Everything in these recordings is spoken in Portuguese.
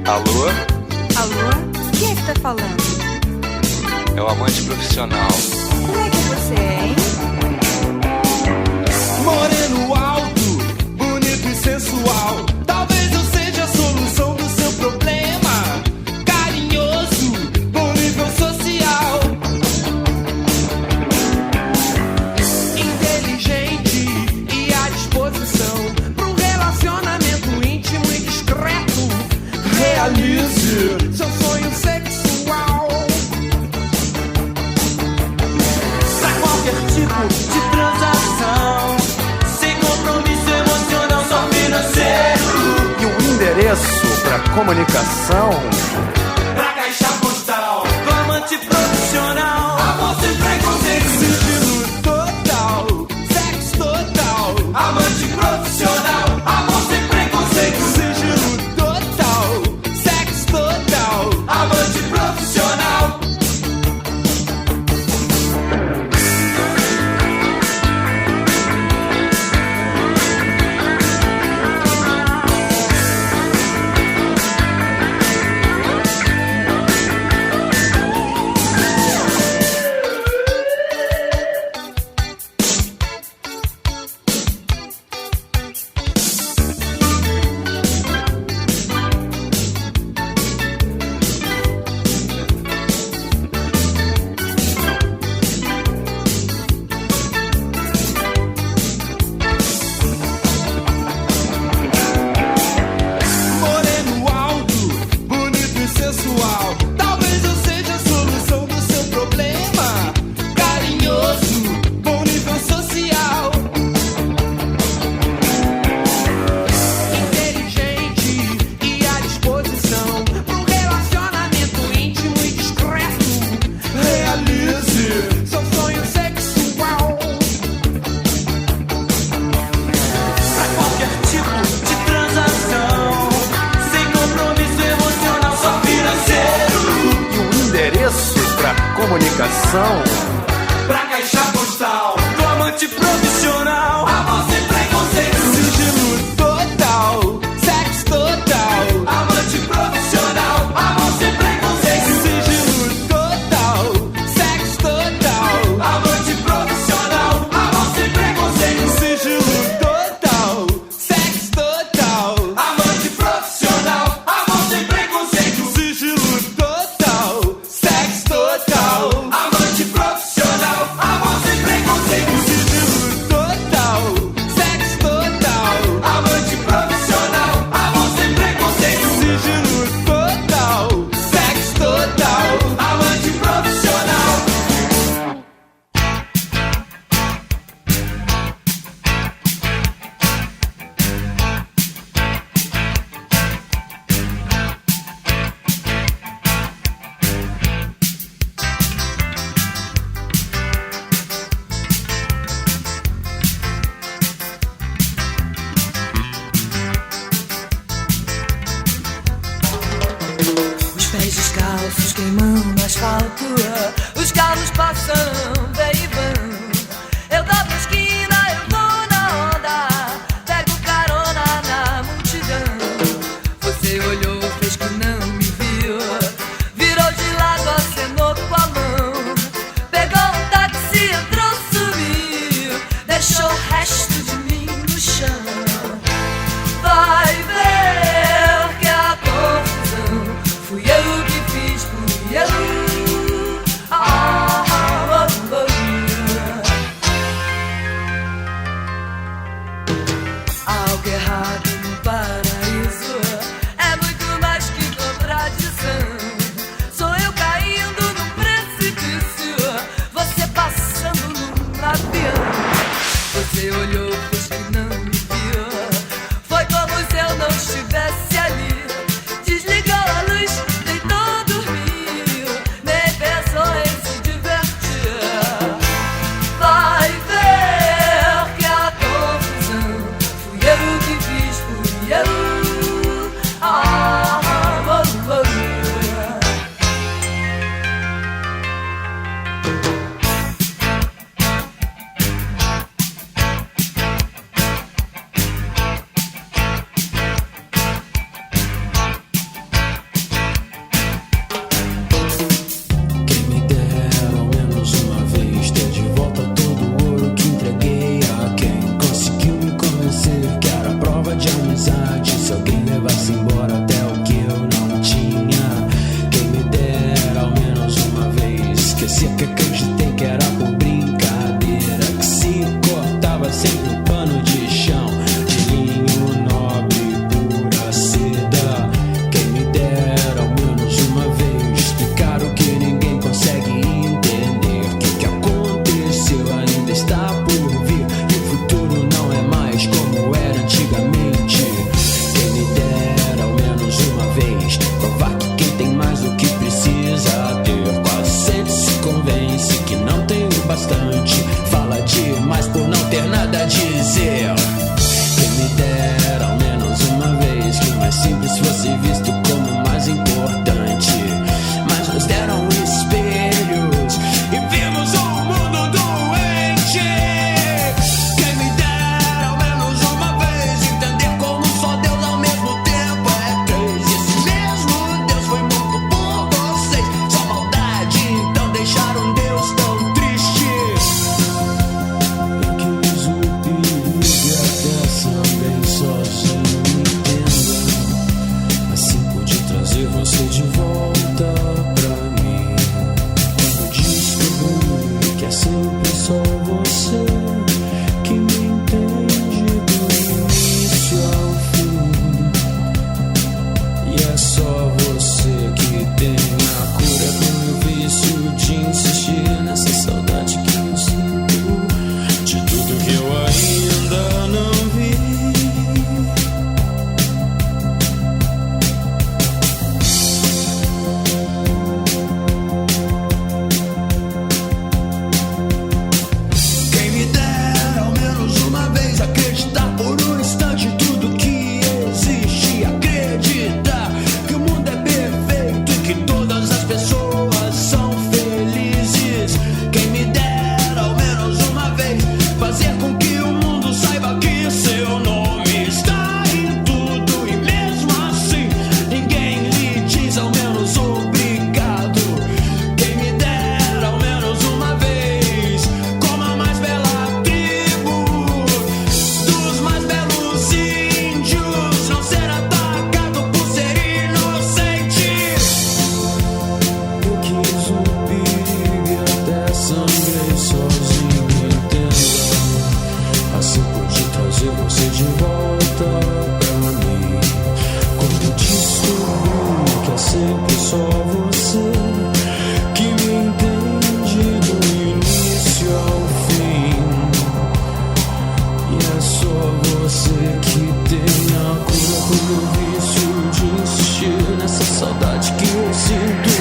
Alô? Alô? Quem é que tá falando? É o amante profissional. Como é que você é, hein? Moreno alto, bonito e sensual. Talvez eu seja a solução do seu problema. Carinhoso, bom nível social. Inteligente e à disposição para um relacionamento íntimo e discreto. Realize seu sonho sexual. Pra qualquer tipo de transação, sem compromisso emocional, só financeiro. E o endereço para comunicação? Pra caixa postal, do amante profissional. Amor sem preconceito, sigilo total, sexo total. Amante profissional, amor sem preconceito, sigilo total, sexo total. Amante profissional. Moreno alto, bonito e sensual. Talvez eu seja a solução do seu problema. Carinhoso, bom nível social. Inteligente e à disposição para um relacionamento íntimo e discreto. Realize seu sonho sexual. Pra qualquer tipo de transação, sem compromisso emocional, só financeiro. E o endereço para comunicação? Pra caixa postal, do amante profissional. Amor sem preconceito, sigilo total, sexo total. Amante profissional, amor sem preconceito, sigilo total, sexo total. Amante profissional, amor sem preconceito, sigilo total, sexo total. Amante profissional, amor sem preconceito, sigilo total, sexo total. Amante profissional, amor sem preconceito, sigilo total, sexo total. Amante profissional, amor sem preconceito, sigilo total, sexo total. Amante profissional. Os pés descalços queimando no asfalto, os carros passando e vão. Eu dobro a esquina, eu vou na onda, pego carona na multidão. Você olhou, fez que não me viu, virou de lado, acenou com a mão. Pegou um táxi, entrou, sumiu, deixou o resto de mim no chão. Vai ver que a confusão fui eu que fiz, fui eu. Algo errado no paraíso é muito mais que contradição. Sou eu caindo num precipício, você passando num avião. Você olhou, fez sempre um pano de chão, de linho nobre, pura seda. Quem me dera ao menos uma vez explicar o que ninguém consegue entender. O que aconteceu ainda está por vir, e o futuro não é mais como era antigamente. Quem me dera ao menos uma vez provar que quem tem mais do que precisa ter, quase sempre se convence que não tem o bastante, fala demais por não ter nada a dizer. Quem me dera ao menos uma vez que o mais simples fosse visto como o mais importante, mas nos deram espelhos e vimos um mundo doente. Quem me dera ao menos uma vez entender como só Deus ao mesmo tempo é três. Esse mesmo Deus foi morto por vocês, só maldade então deixaram Deus tão triste. Eu quis o perigo e até também sozinho, entenda. Assim pude trazer você de volta pra mim. Quando descobri que é sempre só você que me entende do início ao fim, e é só você que tem a cura pro meu vício de insistir nessa saudade que eu sinto de tudo que eu ainda não vi. Quem me dera ao menos uma vez acreditar por um instante tudo que existe, acreditar que o mundo é perfeito e que todas as pessoas são felizes. Quem me dera ao menos uma vez fazer com que o mundo saiba que seu nome está em tudo, e mesmo assim ninguém lhe diz ao menos obrigado. Quem me dera ao menos uma vez, como a mais bela tribo dos mais belos índios, não ser atacado por ser inocente. Eu quis um perigo e até sangrei sozinho, entenda. Assim pude trazer você de volta pra mim. Quando descobri que é sempre só você que me entende do início ao fim, e é só você que tem a cura pro meu vício de insistir nessa saudade que eu sinto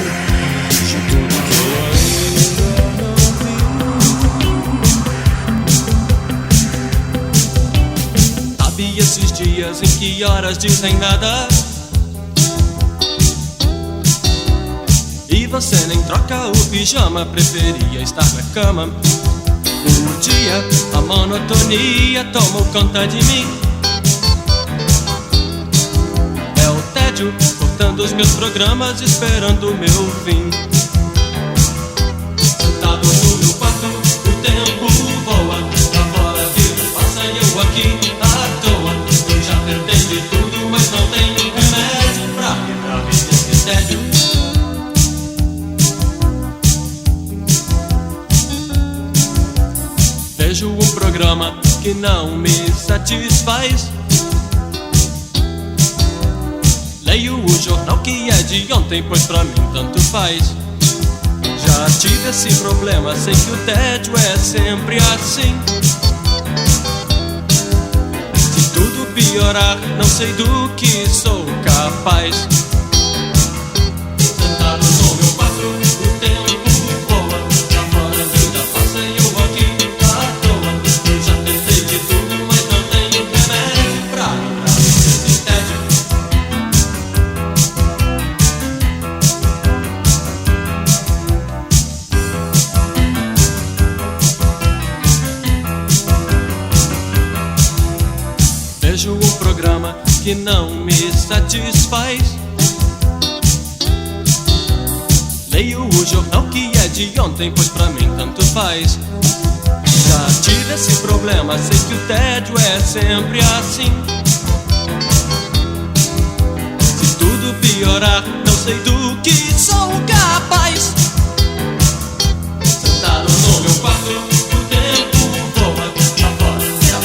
de tudo que eu ainda não vi. Sabe esses dias em que horas dizem nada e você nem troca o pijama, preferia estar na cama. Um dia a monotonia tomou conta de mim. É o tédio cortando os meus programas, esperando o meu fim. Sentado no meu quarto, o tempo voa, lá fora a vida passa e eu aqui à toa. Eu já tentei de tudo, mas não tenho remédio pra quebrar esse tédio. Vejo um programa que não me satisfaz. Leio o jornal que é de ontem, pois pra mim tanto faz. Já tive esse problema, sei que o tédio é sempre assim. Se tudo piorar, não sei do que sou capaz. Sentado no meu quarto, o tempo voa, lá fora a vida passa e eu aqui à toa. Eu já tentei de tudo, mas não tenho remédio pra livrar desse tédio. Vejo um programa que não me satisfaz. Leio o jornal que é de ontem, pois pra mim tanto faz. Já tive esse problema, sei que o tédio é sempre assim. Se tudo piorar, não sei do que sou capaz. Sentado no meu quarto, o tempo voa, lá fora a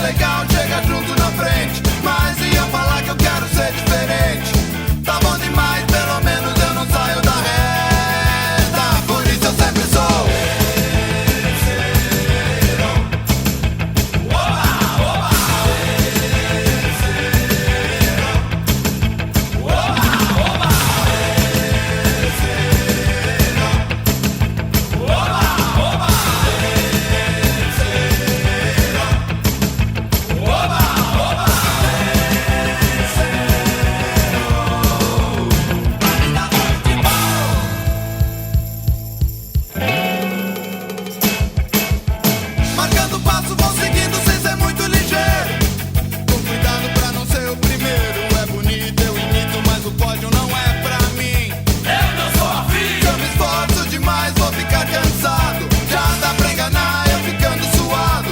legal, chega junto na frente. Mas ia falar que eu quero ser diferente. Tá bom demais, pelo menos eu não saio da reta. Por isso eu sempre sou. Marcando passo, vou seguindo sem ser muito ligeiro. Com cuidado pra não ser o primeiro. É bonito, eu imito, mas o pódio não é pra mim. Eu não sou afim. Se eu me esforço demais, vou ficar cansado. Já dá pra enganar, eu ficando suado.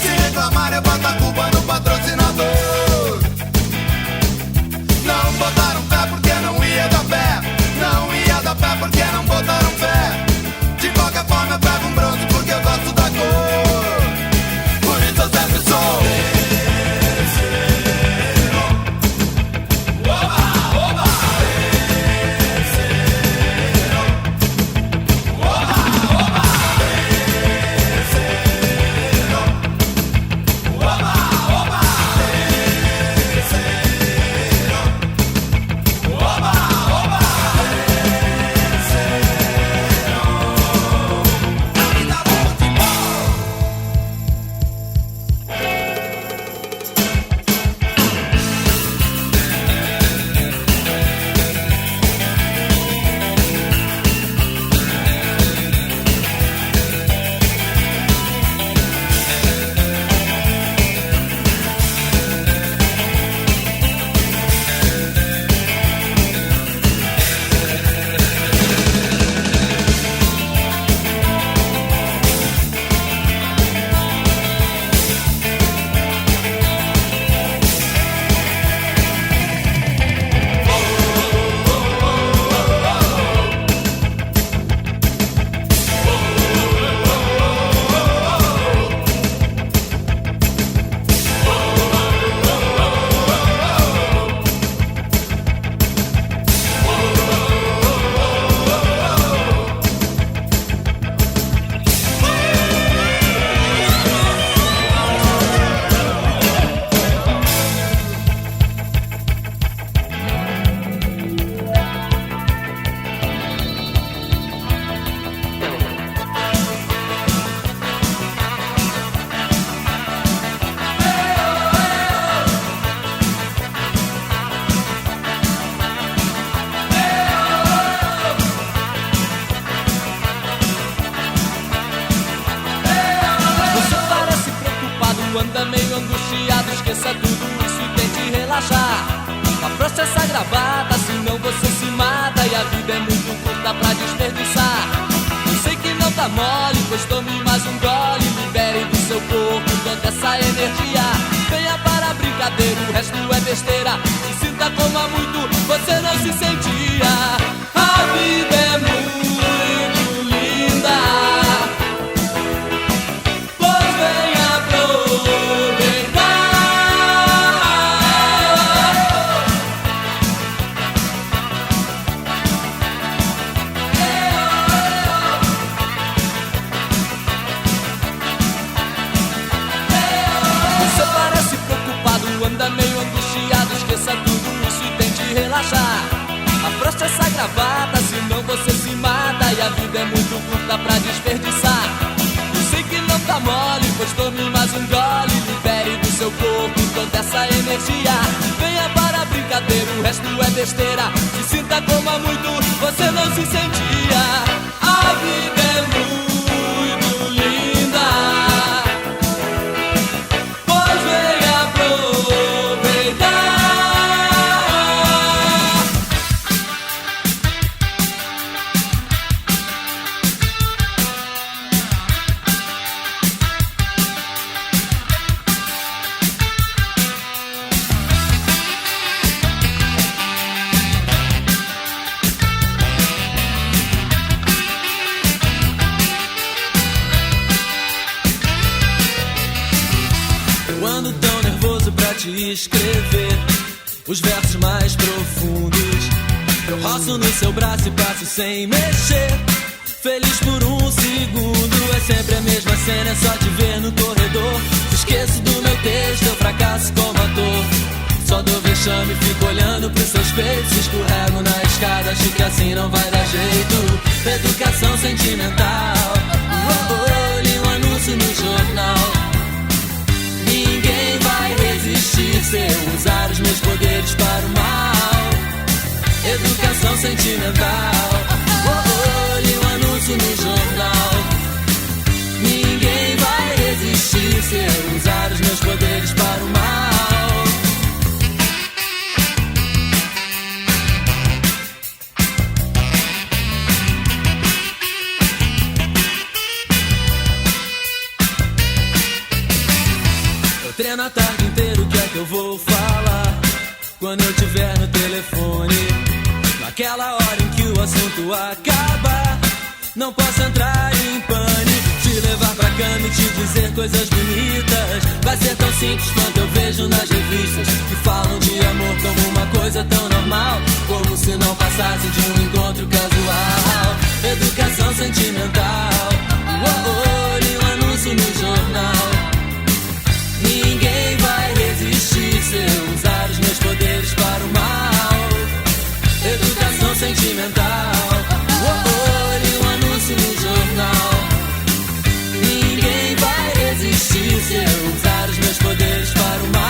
Se reclamar, eu boto a culpa no patrocinador. Não botaram fé porque não ia dar pé. Não ia dar pé porque não botaram fé. De qualquer forma, eu pego um bronze porque eu gosto da cor. Por isso eu sempre sou. Anda meio angustiado, esqueça tudo isso e tente relaxar. Afrouxa essa gravata, senão você se mata. E a vida é muito curta pra desperdiçar. Eu sei que não tá mole, pois tome mais um gole. Libere do seu corpo toda essa energia. Venha para a brincadeira, o resto é besteira. Se sinta como há muito você não se sentia. A vida é muito linda. Anda meio angustiado, esqueça tudo isso e tente relaxar. Afrouxa essa gravata, senão você se mata. E a vida é muito curta pra desperdiçar. Eu sei que não tá mole, pois tome mais um gole. Libere do seu corpo toda essa energia. Venha para a brincadeira, o resto é besteira. Se sinta como há muito você não se sentia. A vida é muito linda. Pois venha aproveitar. Eu ando tão nervoso pra te escrever os versos mais profundos. Eu roço no seu braço e passo sem mexer, feliz por um segundo. É sempre a mesma cena, é só te ver no corredor. Esqueço do meu texto, eu fracasso como ator. Só dou vexame, fico olhando pros seus peitos. Escorrego na escada, acho que assim não vai dar jeito. Educação sentimental, li um anúncio no jornal. Ninguém vai resistir se eu usar os meus poderes para o mal. Educação sentimental, li um anúncio no jornal. Ninguém vai resistir se eu usar os meus poderes para o mal. Eu treino a tarde inteira, o que é que eu vou falar quando eu tiver no telefone? Naquela hora em que o assunto acabar, não posso entrar em pânico. Te levar pra cama e te dizer coisas bonitas vai ser tão simples quanto eu vejo nas revistas, que falam de amor como uma coisa tão normal, como se não passasse de um encontro casual. Educação sentimental, li um anúncio no jornal. Ninguém vai resistir se eu usar os meus poderes para o mal. Educação sentimental, li um anúncio no jornal. Ninguém vai resistir se eu usar os meus poderes para o mal.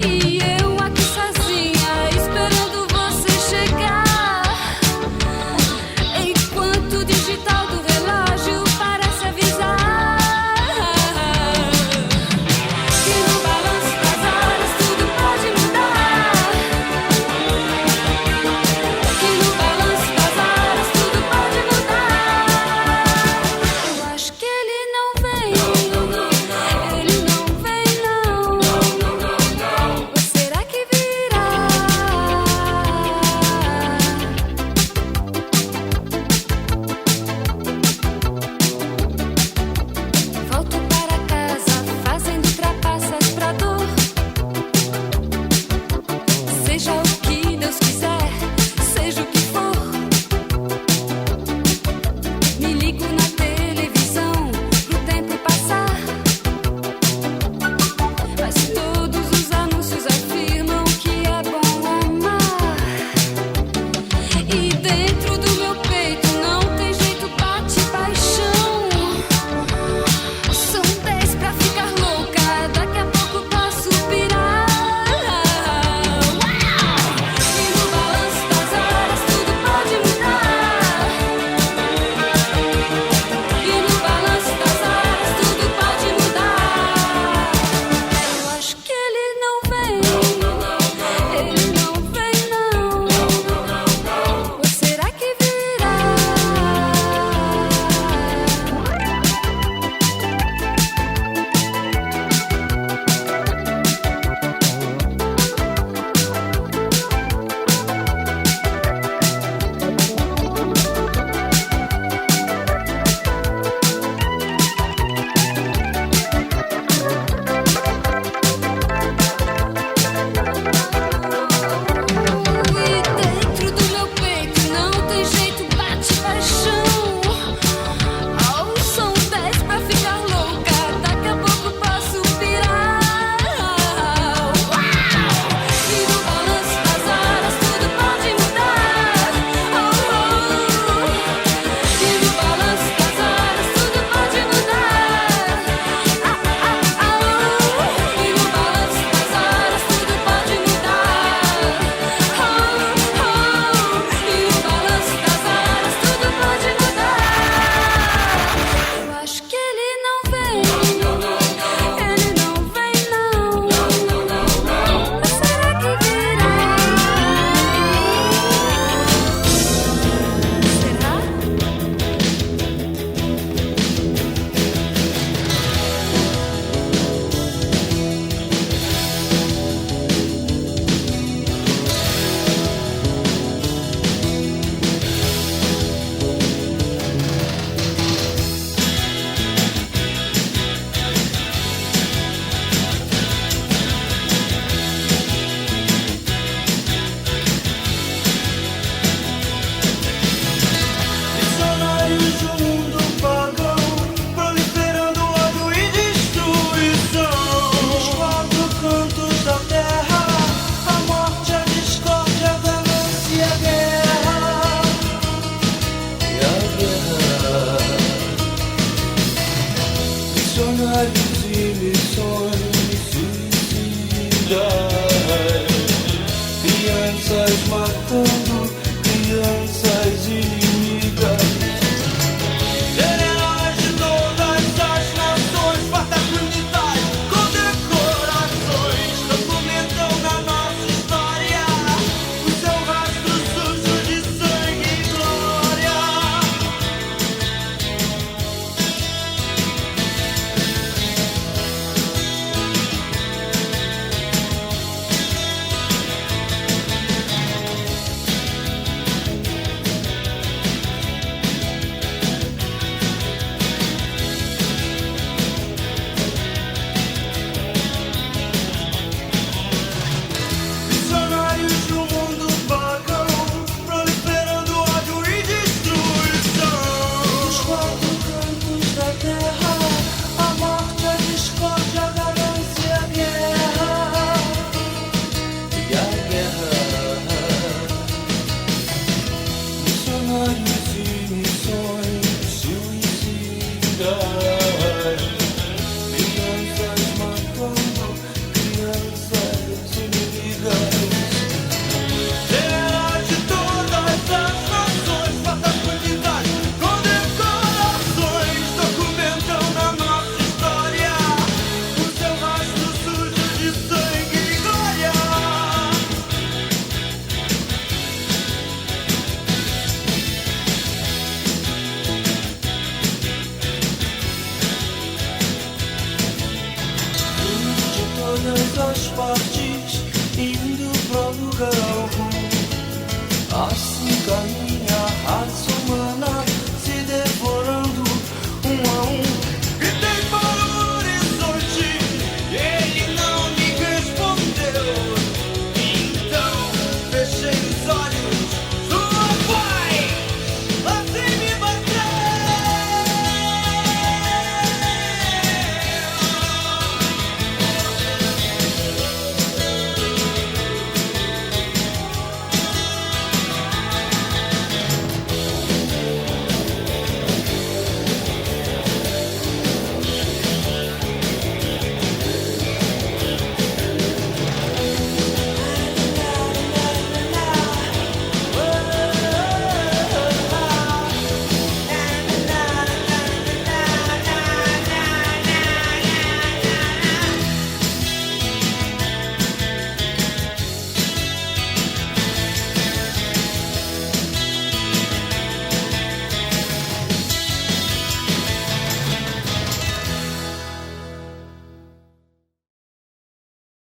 E